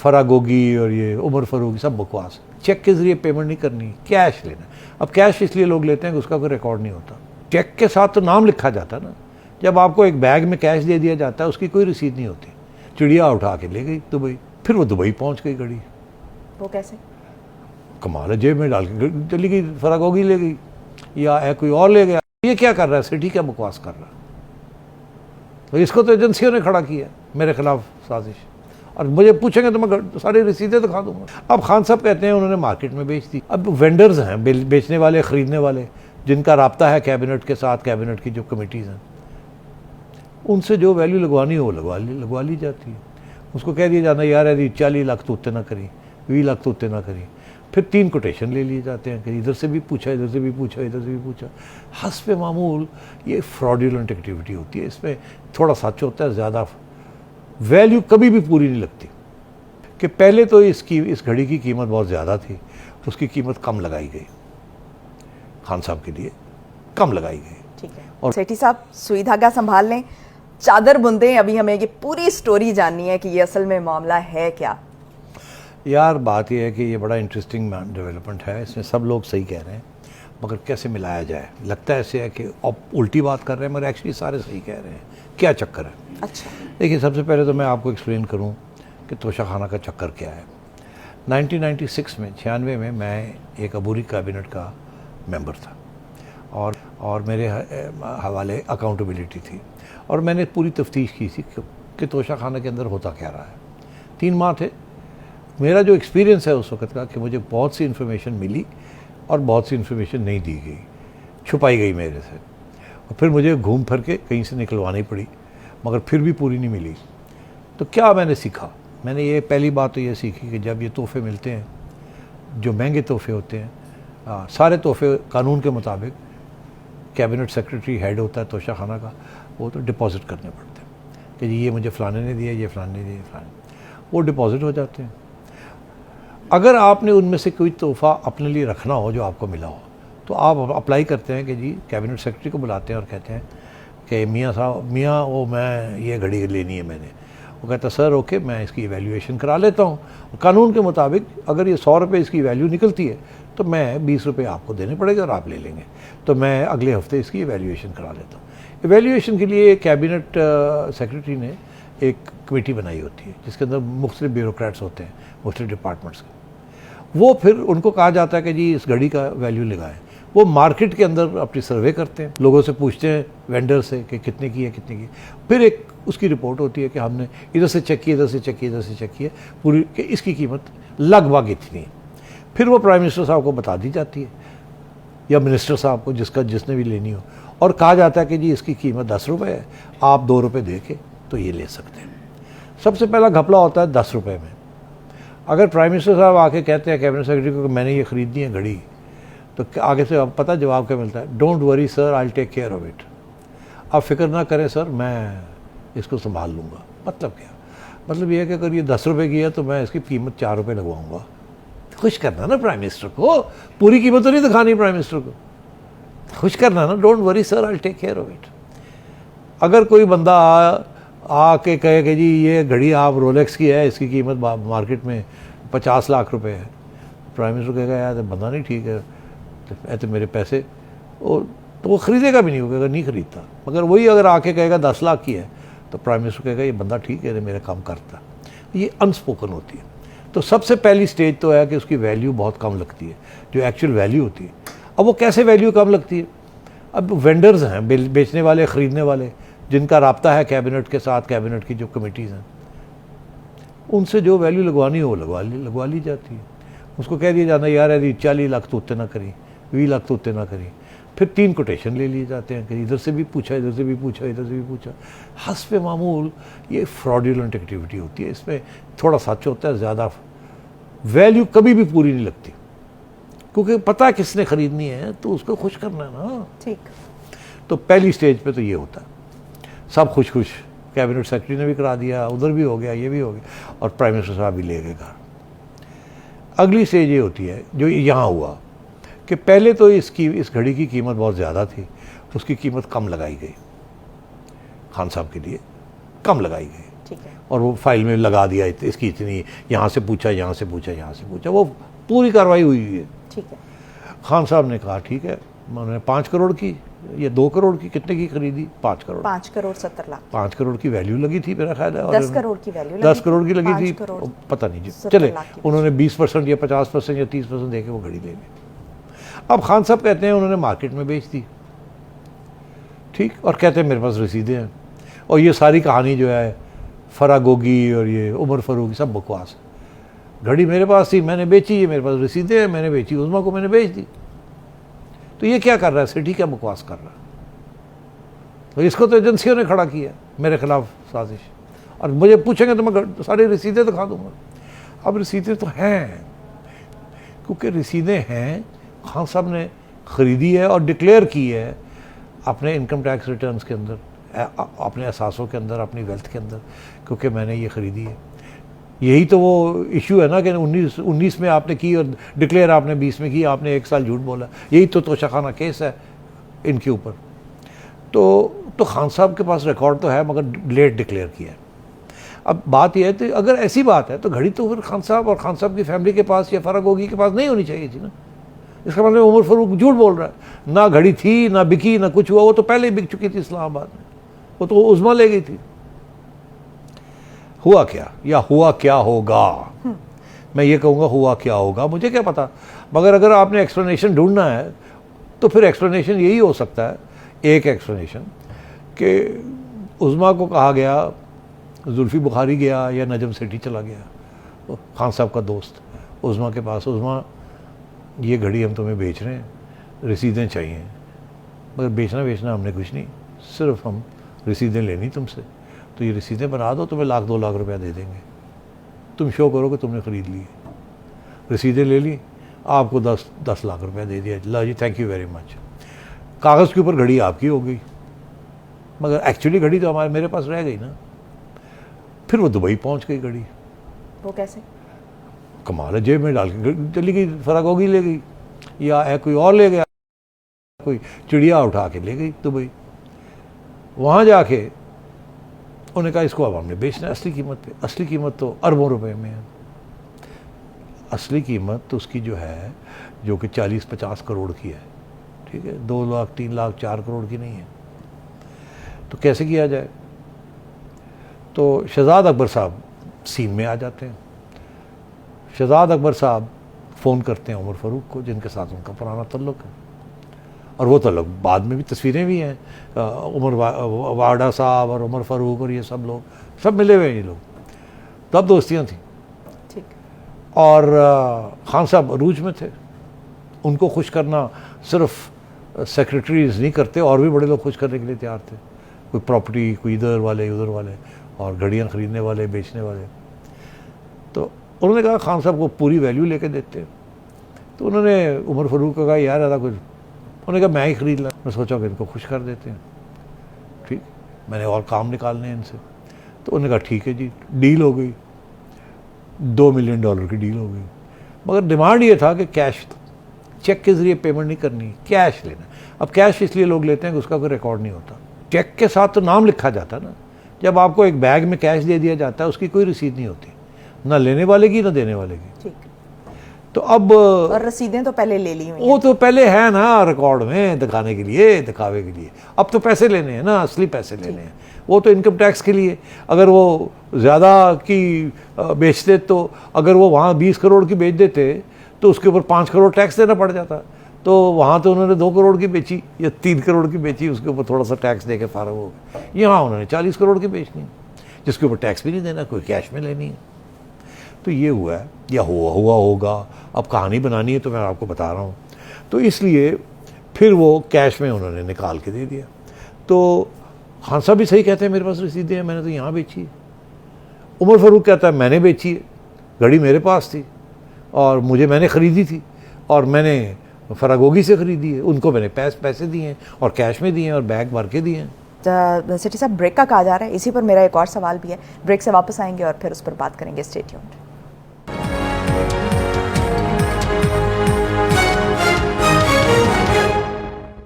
फरागोगी और ये उमर फारूकी सब बकवास। चेक के ज़रिए पेमेंट नहीं करनी, कैश लेना। अब कैश इसलिए लोग लेते हैं कि उसका कोई रिकॉर्ड नहीं होता। चेक के साथ तो नाम लिखा जाता है ना। जब आपको एक बैग में कैश दे दिया जाता है उसकी कोई रसीद नहीं होती। चिड़िया उठा के ले गई दुबई, फिर वो दुबई पहुंच गई गाड़ी। वो कैसे? कमाल है, जेब में डाल के चली गई, फरागोगी ले गई या कोई और ले गया। ये क्या कर रहा है सिटी, क्या बकवास कर रहा है? तो इसको तो एजेंसियों ने खड़ा किया मेरे खिलाफ साजिश। और मुझे पूछेंगे तो मैं सारी रसीदें दिखा दूंगा। अब खान साहब कहते हैं उन्होंने मार्केट में बेच दी। अब वेंडर्स हैं, बेचने वाले, ख़रीदने वाले, जिनका राब्ता है कैबिनेट के साथ, कैबिनेट की जो कमेटीज़ हैं, उनसे जो वैल्यू लगवानी हो वो लगवा ली जाती है। उसको कह दिया जाता है यार यदि 40 लाख तो उत्ते ना करी, 20 लाख तो उत्ते ना करी। फिर 3 कोटेशन ले लिए जाते हैं कि इधर से भी पूछा, इधर से भी पूछा, इधर से भी पूछा। हस्ब मामूल ये फ्रॉडुलेंट एक्टिविटी होती है। इसमें थोड़ा सच होता है, ज़्यादा वैल्यू कभी भी पूरी नहीं लगती। कि पहले तो इस घड़ी की कीमत बहुत ज़्यादा थी, उसकी कीमत कम लगाई गई, खान साहब के लिए कम लगाई गई। ठीक है। और सेठी साहब सुई धागा संभाल लें, चादर बुनते हैं। अभी हमें ये पूरी स्टोरी जाननी है कि ये असल में मामला है क्या। यार बात यह है कि ये बड़ा इंटरेस्टिंग डेवलपमेंट है। इसमें सब लोग सही कह रहे हैं, मगर कैसे मिलाया जाए? लगता है ऐसे है कि अब उल्टी बात कर रहे हैं, मगर एक्चुअली सारे सही कह रहे हैं। क्या चक्कर है? अच्छा, देखिए, सबसे पहले तो मैं आपको एक्सप्लेन करूं कि तोशाखाना का चक्कर क्या है। 1996 में 96 में मैं एक अबूरी कैबिनेट का मेंबर था और मेरे हवाले अकाउंटेबिलिटी थी। और मैंने पूरी तफ्तीश की थी कि तोशाखाना के अंदर होता क्या रहा है। 3 माह थे। मेरा जो एक्सपीरियंस है उस वक्त का कि मुझे बहुत सी इन्फॉर्मेशन मिली और बहुत सी इन्फॉर्मेशन नहीं दी गई, छुपाई गई मेरे से। और फिर मुझे घूम फिर के कहीं से निकलवानी पड़ी, मगर फिर भी पूरी नहीं मिली। तो क्या मैंने सीखा? मैंने ये पहली बात तो ये सीखी कि जब ये तोहफे मिलते हैं, जो महंगे तोहफे होते हैं, सारे तोहफे कानून के मुताबिक कैबिनेट सेक्रेटरी हेड होता है तोशाखाना का, वो तो डिपॉजिट करने पड़ते हैं कि जी ये मुझे फ़लाने ने दिया, ये फ़लाने ने दिया, फ़लाने, वो डिपॉजिट हो जाते हैं। अगर आपने उनमें से कोई तोहफ़ा अपने लिए रखना हो जो आपको मिला हो, तो आप अप्लाई करते हैं कि जी कैबिनेट सेक्रेटरी को बुलाते हैं और कहते हैं कि मियाँ साहब, मियाँ वो मैं ये घड़ी लेनी है मैंने। वो कहता है सर ओके, मैं इसकी इवैल्यूएशन करा लेता हूँ। कानून के मुताबिक अगर ये 100 रुपये इसकी वैल्यू निकलती है तो मैं 20 रुपये आपको देने पड़ेगा और आप ले लेंगे। तो मैं अगले हफ्ते इसकी इवैल्यूएशन करा लेता हूँ। इवैल्यूएशन के लिए कैबिनेट सेक्रेटरी ने एक कमेटी बनाई होती है जिसके अंदर मुख्तलिफ ब्यूरोक्रेट्स होते हैं, मुख्तलिफ डिपार्टमेंट्स के। वो फिर उनको कहा जाता है कि जी इस घड़ी का वैल्यू लगाएं। वो मार्केट के अंदर अपनी सर्वे करते हैं, लोगों से पूछते हैं, वेंडर से कि कितने की है, कितने की। फिर एक उसकी रिपोर्ट होती है कि हमने इधर से चेक किया, इधर से चेक किया, इधर से चेक किया, पूरी कि इसकी कीमत लगभग इतनी है। फिर वो प्राइम मिनिस्टर साहब को बता दी जाती है या मिनिस्टर साहब को, जिसने भी लेनी हो, और कहा जाता है कि जी इसकी कीमत 10 रुपये है, आप 2 रुपये दे के तो ये ले सकते हैं। सबसे पहला घपला होता है 10 रुपये में। अगर प्राइम मिनिस्टर साहब आके कहते हैं कैबिनेट सेक्रेटरी को कि मैंने ये ख़रीदनी है घड़ी, तो आगे से आप पता जवाब क्या मिलता है? Don't worry sir, I take care of it. आप फिक्र ना करें सर, मैं इसको संभाल लूँगा। मतलब क्या? मतलब ये है कि अगर ये 10 रुपये की है तो मैं इसकी कीमत 4 रुपये लगवाऊँगा। खुश करना ना प्राइम मिनिस्टर को, पूरी कीमत तो नहीं दिखानी प्राइम मिनिस्टर को, खुश करना ना। Don't worry sir, I take care of it. अगर कोई बंदा आके कहे कि जी ये घड़ी आप रोलेक्स की है, इसकी कीमत मार्केट में 50 लाख रुपए है, प्राइम मिनिस्टर कहेगा यार बंदा नहीं ठीक है, तो मेरे पैसे, तो वो ख़रीदेगा भी नहीं, वो कहेगा नहीं ख़रीदता। मगर वही अगर आके कहेगा 10 लाख की है, तो प्राइम मिनिस्टर कहेगा ये बंदा ठीक है, मेरा काम करता। ये अनस्पोकन होती है। तो सबसे पहली स्टेज तो है कि उसकी वैल्यू बहुत कम लगती है, जो एक्चुअल वैल्यू होती है। अब वो कैसे वैल्यू कम लगती है? अब वेंडर्स हैं, बेचने वाले, ख़रीदने वाले, जिनका राब्ता है कैबिनेट के साथ, कैबिनेट की जो कमेटीज़ हैं, उनसे जो वैल्यू लगवानी हो लगवा ली जाती है। उसको कह दिया जाता है यार यदि 40 लाख तो उत्ते ना करी, 20 लाख तो उत्ते ना करी। फिर 3 कोटेशन ले लिए जाते हैं कि इधर से भी पूछा, इधर से भी पूछा, इधर से भी पूछा। हस्ब मामूल ये फ्रॉडुलेंट एक्टिविटी होती है। इसमें थोड़ा सच होता है, ज़्यादा वैल्यू कभी भी पूरी नहीं लगती, क्योंकि पता है किसने ख़रीदनी है, तो उसको खुश करना है ना। ठीक। तो पहली स्टेज पे तो ये होता है, सब खुश खुश, कैबिनेट सेक्रेटरी ने भी करा दिया, उधर भी हो गया, ये भी हो गया, और प्राइम मिनिस्टर साहब भी ले गए घर। अगली स्टेज ये होती है जो यहाँ हुआ कि पहले तो इस घड़ी की कीमत बहुत ज़्यादा थी, उसकी कीमत कम लगाई गई, खान साहब के लिए कम लगाई गई। ठीक है। और वो फाइल में लगा दिया इसकी इतनी, यहाँ से पूछा, यहाँ से पूछा, यहाँ से पूछा, वो पूरी कार्रवाई हुई है। ठीक है। खान साहब ने कहा ठीक है, उन्होंने 5 करोड़ की या 2 करोड़ की, कितने की खरीदी? 5 करोड़। 5 करोड़ 70 लाख। 5 करोड़ की वैल्यू लगी थी मेरा ख्याल है। 10 करोड़ की वैल्यू लगी 10 करोड़ की लगी 5 थी, करोड़ पता नहीं जी, 70 चले लाख की उन्होंने 20% या 50% या 30% दे के वो घड़ी ले ली। अब खान साहब कहते हैं उन्होंने मार्केट में बेच दी, ठीक, और कहते हैं मेरे पास रसीदें हैं। और ये सारी कहानी जो है फरागोगी और ये उमर फारूक सब बकवास है। घड़ी मेरे पास थी, मैंने बेची, ये मेरे पास रसीदें हैं, मैंने बेची, उज़मा को मैंने बेच दी। तो ये क्या कर रहा है? सिटी क्या बकवास कर रहा है? तो इसको तो एजेंसियों ने खड़ा किया मेरे खिलाफ साजिश, और मुझे पूछेंगे तो मैं सारी रसीदें दिखा दूंगा। अब रसीदें तो हैं, क्योंकि रसीदें हैं, खान साहब ने ख़रीदी है और डिक्लेयर की है अपने इनकम टैक्स रिटर्न्स के अंदर, अपने असासों के अंदर, अपनी वेल्थ के अंदर, क्योंकि मैंने ये ख़रीदी है। यही तो वो इशू है ना कि 19 में आपने की और डिक्लेयर आपने 20 में की, आपने 1 साल झूठ बोला। यही तो तोशाखाना केस है इनके ऊपर। तो खान साहब के पास रिकॉर्ड तो है, मगर लेट डिक्लेयर किया है। अब बात यह है तो अगर ऐसी बात है तो घड़ी तो फिर खान साहब और खान साहब की फैमिली के पास या फरागोगी के पास नहीं होनी चाहिए थी ना। इसका मतलब उमर फारूक झूठ बोल रहा है, ना घड़ी थी, ना बिकी, ना कुछ हुआ। वो तो पहले ही बिक चुकी थी इस्लामाबाद में, वो तो उज़मा ले गई थी। हुआ क्या या हुआ क्या होगा, मैं ये कहूँगा हुआ क्या होगा, मुझे क्या पता। मगर अगर आपने एक्सप्लेनेशन ढूंढना है तो फिर एक्सप्लेनेशन यही हो सकता है, एक एक्सप्लेनेशन कि उज़मा को कहा गया, जुल्फ़ी बुखारी गया या नजम सेठी चला गया, खान साहब का दोस्त, उज़मा के पास, उज़मा ये घड़ी हम तुम्हें बेच रहे हैं, रसीदें चाहिए। मगर बेचना हमने कुछ नहीं, सिर्फ हम रसीदें लेनी तुमसे, तो ये रसीदें बना दो, तुम्हें 1-2 लाख रुपया दे देंगे, तुम शो करो कि तुमने ख़रीद ली। रसीदें ले ली, आपको 10 लाख रुपया दे दिया, ला जी थैंक यू वेरी मच। कागज़ के ऊपर घड़ी आपकी हो गई, मगर एक्चुअली घड़ी तो मेरे पास रह गई ना। फिर वो दुबई पहुंच गई घड़ी। वो कैसे? कमाल है, जेब में डाल के चली गई, फरागोगी ले गई या कोई और ले गया, कोई चिड़िया उठा के ले गई दुबई। वहाँ जाके उन्होंने कहा इसको अब हमने बेचना है असली कीमत पे। असली कीमत तो अरबों रुपए में है। असली कीमत तो उसकी जो है, जो कि 40-50 करोड़ की है, ठीक है, 2 लाख 3 लाख 4 करोड़ की नहीं है। तो कैसे किया जाए? तो शहजाद अकबर साहब सीन में आ जाते हैं। शहजाद अकबर साहब फ़ोन करते हैं उमर फारूक को, जिनके साथ उनका पुराना तल्लुक़ है, और वो तल्लुक़ बाद में भी तस्वीरें भी हैं, उमर वाडा साहब और उमर फारूक और ये सब लोग सब मिले हुए हैं, ये लोग तब दोस्तियाँ थी। ठीक। और खान साहब अरूज में थे, उनको खुश करना सिर्फ सेक्रेटरीज नहीं करते, और भी बड़े लोग खुश करने के लिए तैयार थे, कोई प्रॉपर्टी, कोई इधर वाले उधर वाले, और घड़ियाँ ख़रीदने वाले, बेचने वाले। तो उन्होंने कहा खान साहब को पूरी वैल्यू लेके देते। तो उन्होंने उमर फारूक को कहा यार ऐसा कुछ, उन्होंने कहा मैं ही ख़रीद ला। मैं सोचा कि इनको खुश कर देते हैं, ठीक, मैंने और काम निकालने हैं इनसे। तो उन्होंने कहा ठीक है जी, डील हो गई, $2 मिलियन की डील हो गई। मगर डिमांड ये था कि कैश, चेक के ज़रिए पेमेंट नहीं करनी, कैश लेना। अब कैश इसलिए लोग लेते हैं कि उसका कोई रिकॉर्ड नहीं होता। चेक के साथ तो नाम लिखा जाता ना, जब आपको एक बैग में कैश दे दिया जाता है उसकी कोई रसीद नहीं होती, ना लेने वाले की ना देने वाले की। ठीक। तो अब और रसीदें तो पहले ले ली हुई हैं। वो तो पहले है ना रिकॉर्ड में दिखाने के लिए, दिखावे के लिए। अब तो पैसे लेने हैं ना, असली पैसे लेने हैं। वो तो इनकम टैक्स के लिए, अगर वो ज़्यादा की बेचते, तो अगर वो वहाँ 20 करोड़ की बेच देते तो उसके ऊपर 5 करोड़ टैक्स देना पड़ जाता। तो वहाँ तो उन्होंने 2 करोड़ की बेची या 3 करोड़ की बेची, उसके ऊपर थोड़ा सा टैक्स दे के फारग हो गए। यहाँ उन्होंने 40 करोड़ की बेचनी, जिसके ऊपर टैक्स भी नहीं देना, कोई कैश में लेनी है। तो ये हुआ है या हुआ होगा। अब कहानी बनानी है तो मैं आपको बता रहा हूँ। तो इसलिए फिर वो कैश में उन्होंने निकाल के दे दिया। तो खान साहब भी सही कहते हैं मेरे पास रसीदें हैं, मैंने तो यहाँ बेची है। उमर फारूक कहता है मैंने बेची है, घड़ी मेरे पास थी और मैंने ख़रीदी थी, और मैंने फरागोगी से ख़रीदी है, उनको मैंने पैसे दिए हैं और कैश में दिए हैं और बैग भर के दिए हैं। सेठी साहब, ब्रेक का कहा जा रहा है, इसी पर मेरा एक और सवाल भी है। ब्रेक से वापस आएंगे और फिर उस पर बात करेंगे। Stay tuned.